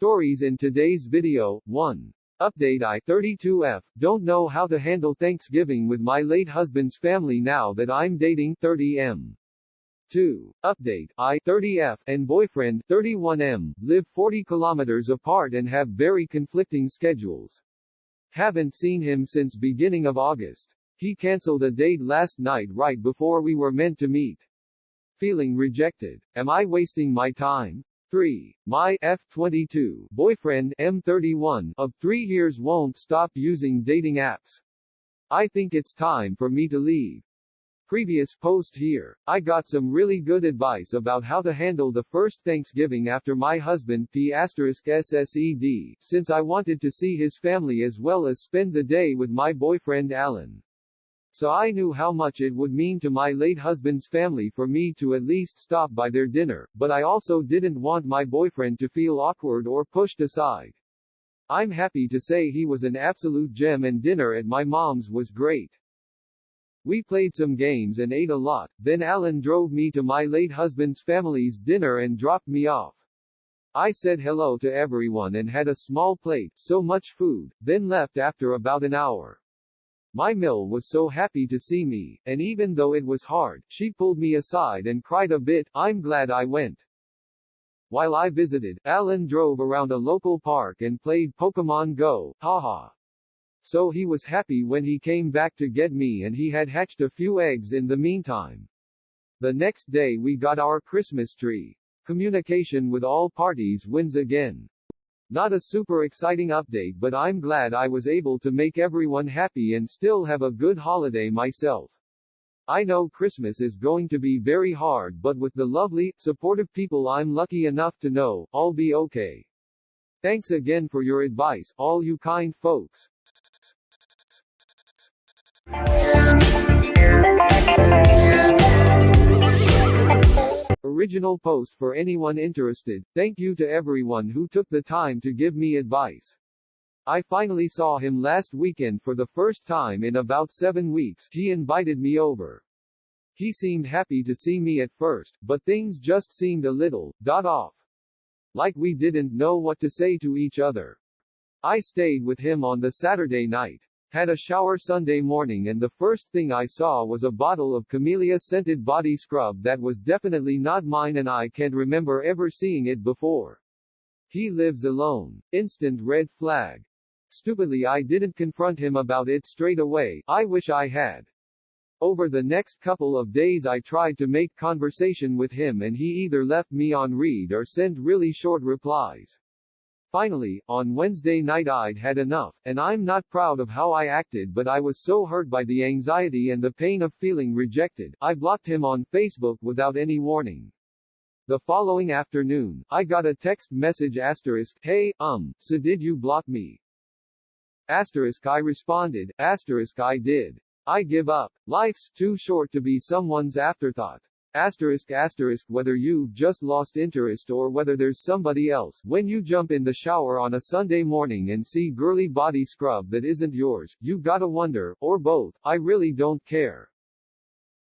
Stories in today's video. 1. Update: I, 32F, don't know how to handle Thanksgiving with my late husband's family now that I'm dating 30M. 2. Update: I, 30F, and boyfriend, 31M, live 40 kilometers apart and have very conflicting schedules. Haven't seen him since beginning of August. He canceled a date last night right before we were meant to meet. Feeling rejected. Am I wasting my time? 3. My F22 boyfriend, M31, of 3 years won't stop using dating apps. I think it's time for me to leave. Previous post here. I got some really good advice about how to handle the first Thanksgiving after my husband *SSED, since I wanted to see his family as well as spend the day with my boyfriend Alan. So I knew how much it would mean to my late husband's family for me to at least stop by their dinner, but I also didn't want my boyfriend to feel awkward or pushed aside. I'm happy to say he was an absolute gem and dinner at my mom's was great. We played some games and ate a lot, then Alan drove me to my late husband's family's dinner and dropped me off. I said hello to everyone and had a small plate, so much food, then left after about an hour. My Mill was so happy to see me, and even though it was hard, she pulled me aside and cried a bit. I'm glad I went. While I visited, Alan drove around a local park and played Pokemon Go, haha. So he was happy when he came back to get me, and he had hatched a few eggs in the meantime. The next day we got our Christmas tree. Communication with all parties wins again. Not a super exciting update, but I'm glad I was able to make everyone happy and still have a good holiday myself. I know Christmas is going to be very hard, but with the lovely, supportive people I'm lucky enough to know, I'll be okay. Thanks again for your advice, all you kind folks. Original post for anyone interested. Thank you to everyone who took the time to give me advice. I finally saw him last weekend for the first time in about 7 weeks. He invited me over. He seemed happy to see me at first, but things just seemed a little off. Like we didn't know what to say to each other. I stayed with him on the Saturday night. Had a shower Sunday morning, and the first thing I saw was a bottle of camellia-scented body scrub that was definitely not mine, and I can't remember ever seeing it before. He lives alone. Instant red flag. Stupidly I didn't confront him about it straight away. I wish I had. Over the next couple of days I tried to make conversation with him, and he either left me on read or sent really short replies. Finally, on Wednesday night I'd had enough, and I'm not proud of how I acted, but I was so hurt by the anxiety and the pain of feeling rejected, I blocked him on Facebook without any warning. The following afternoon, I got a text message *, hey, so did you block me? *, I responded, *, I did. I give up. Life's too short to be someone's afterthought. *, whether you've just lost interest or whether there's somebody else, when you jump in the shower on a Sunday morning and see girly body scrub that isn't yours, you gotta wonder, or both, I really don't care.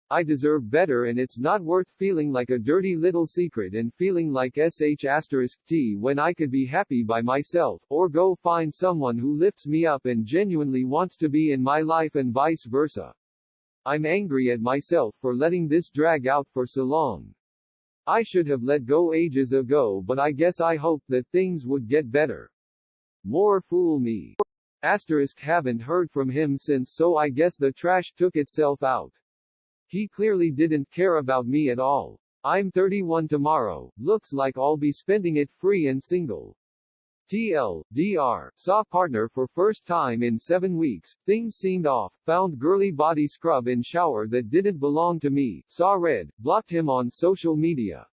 I deserve better, and it's not worth feeling like a dirty little secret and feeling like *T when I could be happy by myself, or go find someone who lifts me up and genuinely wants to be in my life, and vice versa. I'm angry at myself for letting this drag out for so long. I should have let go ages ago, but I guess I hoped that things would get better. More fool me. *, haven't heard from him since, so I guess the trash took itself out. He clearly didn't care about me at all. I'm 31 tomorrow, looks like I'll be spending it free and single. TLDR, saw partner for first time in 7 weeks, things seemed off, found girly body scrub in shower that didn't belong to me, saw red, blocked him on social media.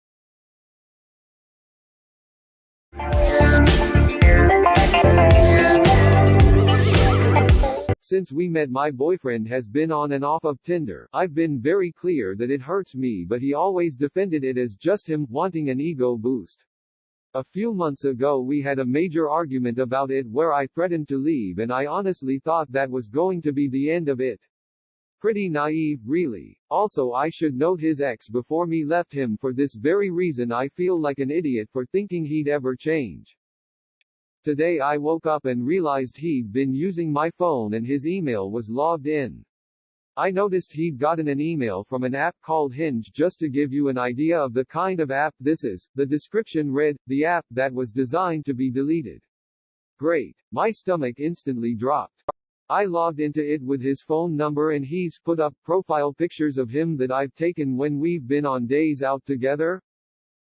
Since we met, my boyfriend has been on and off of Tinder. I've been very clear that it hurts me, but he always defended it as just him wanting an ego boost. A few months ago we had a major argument about it where I threatened to leave, and I honestly thought that was going to be the end of it. Pretty naive, really. Also, I should note his ex before me left him for this very reason. I feel like an idiot for thinking he'd ever change. Today I woke up and realized he'd been using my phone and his email was logged in. I noticed he'd gotten an email from an app called Hinge. Just to give you an idea of the kind of app this is, the description read, the app that was designed to be deleted. Great. My stomach instantly dropped. I logged into it with his phone number and he's put up profile pictures of him that I've taken when we've been on days out together.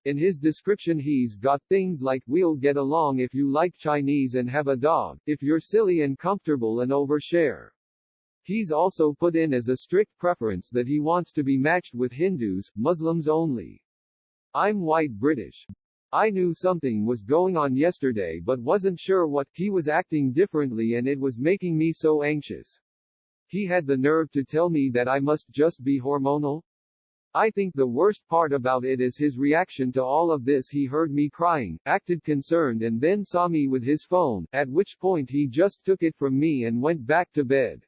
In his description he's got things like, we'll get along if you like Chinese and have a dog, if you're silly and comfortable and overshare. He's also put in as a strict preference that he wants to be matched with Hindus, Muslims only. I'm white British. I knew something was going on yesterday but wasn't sure what. He was acting differently and it was making me so anxious. He had the nerve to tell me that I must just be hormonal. I think the worst part about it is his reaction to all of this. He heard me crying, acted concerned and then saw me with his phone, at which point he just took it from me and went back to bed.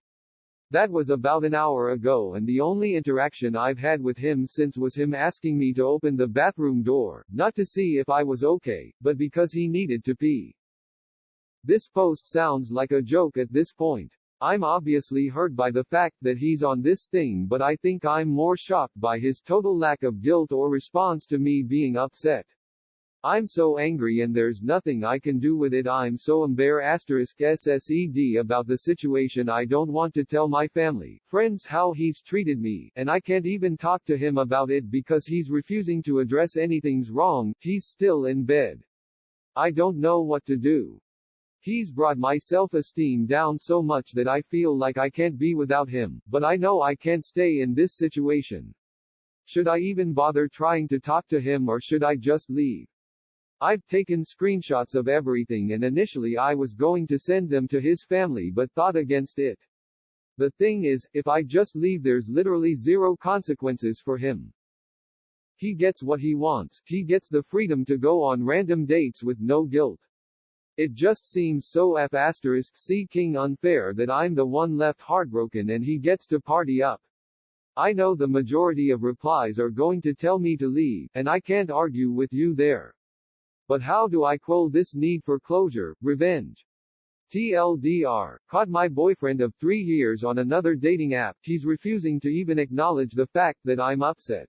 That was about an hour ago and the only interaction I've had with him since was him asking me to open the bathroom door, not to see if I was okay, but because he needed to pee. This post sounds like a joke at this point. I'm obviously hurt by the fact that he's on this thing, but I think I'm more shocked by his total lack of guilt or response to me being upset. I'm so angry and there's nothing I can do with it. I'm so *SSED about the situation. I don't want to tell my family, friends how he's treated me, and I can't even talk to him about it because he's refusing to address anything's wrong. He's still in bed. I don't know what to do. He's brought my self-esteem down so much that I feel like I can't be without him, but I know I can't stay in this situation. Should I even bother trying to talk to him or should I just leave? I've taken screenshots of everything and initially I was going to send them to his family but thought against it. The thing is, if I just leave there's literally zero consequences for him. He gets what he wants. He gets the freedom to go on random dates with no guilt. It just seems so *C unfair that I'm the one left heartbroken and he gets to party up. I know the majority of replies are going to tell me to leave, and I can't argue with you there. But how do I quell this need for closure, revenge? TLDR, caught my boyfriend of 3 years on another dating app. He's refusing to even acknowledge the fact that I'm upset.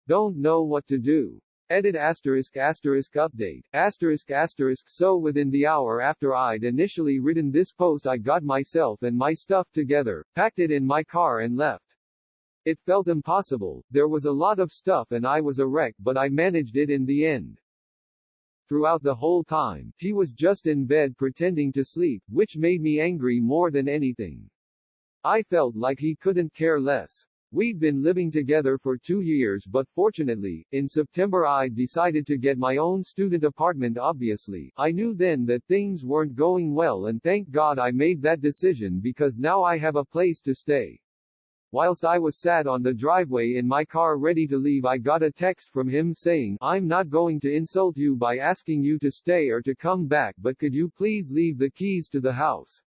Don't know what to do. Edit **** update, ***. So within the hour after I'd initially written this post I got myself and my stuff together, packed it in my car and left. It felt impossible, there was a lot of stuff and I was a wreck but I managed it in the end. Throughout the whole time, he was just in bed pretending to sleep, which made me angry more than anything. I felt like he couldn't care less. We'd been living together for 2 years but fortunately, in September I decided to get my own student apartment. Obviously, I knew then that things weren't going well and thank God I made that decision because now I have a place to stay. Whilst I was sat on the driveway in my car ready to leave I got a text from him saying, I'm not going to insult you by asking you to stay or to come back but could you please leave the keys to the house?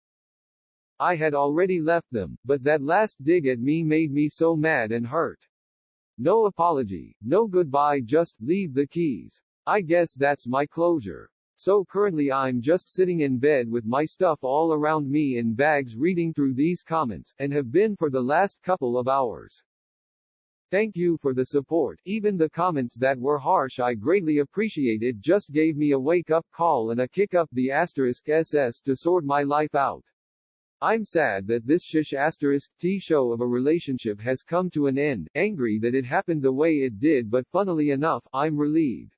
I had already left them, but that last dig at me made me so mad and hurt. No apology, no goodbye, just leave the keys. I guess that's my closure. So currently I'm just sitting in bed with my stuff all around me in bags reading through these comments, and have been for the last couple of hours. Thank you for the support. Even the comments that were harsh I greatly appreciate. It just gave me a wake-up call and a kick up the *SS to sort my life out. I'm sad that this *T show of a relationship has come to an end, angry that it happened the way it did but funnily enough, I'm relieved.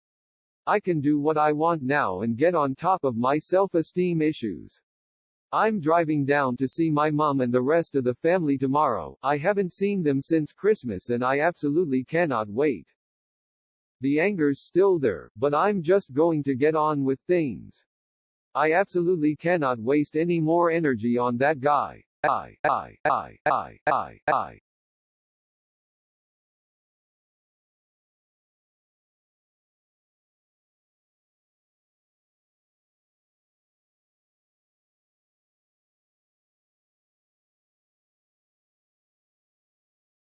I can do what I want now and get on top of my self-esteem issues. I'm driving down to see my mom and the rest of the family tomorrow. I haven't seen them since Christmas and I absolutely cannot wait. The anger's still there, but I'm just going to get on with things. I absolutely cannot waste any more energy on that guy.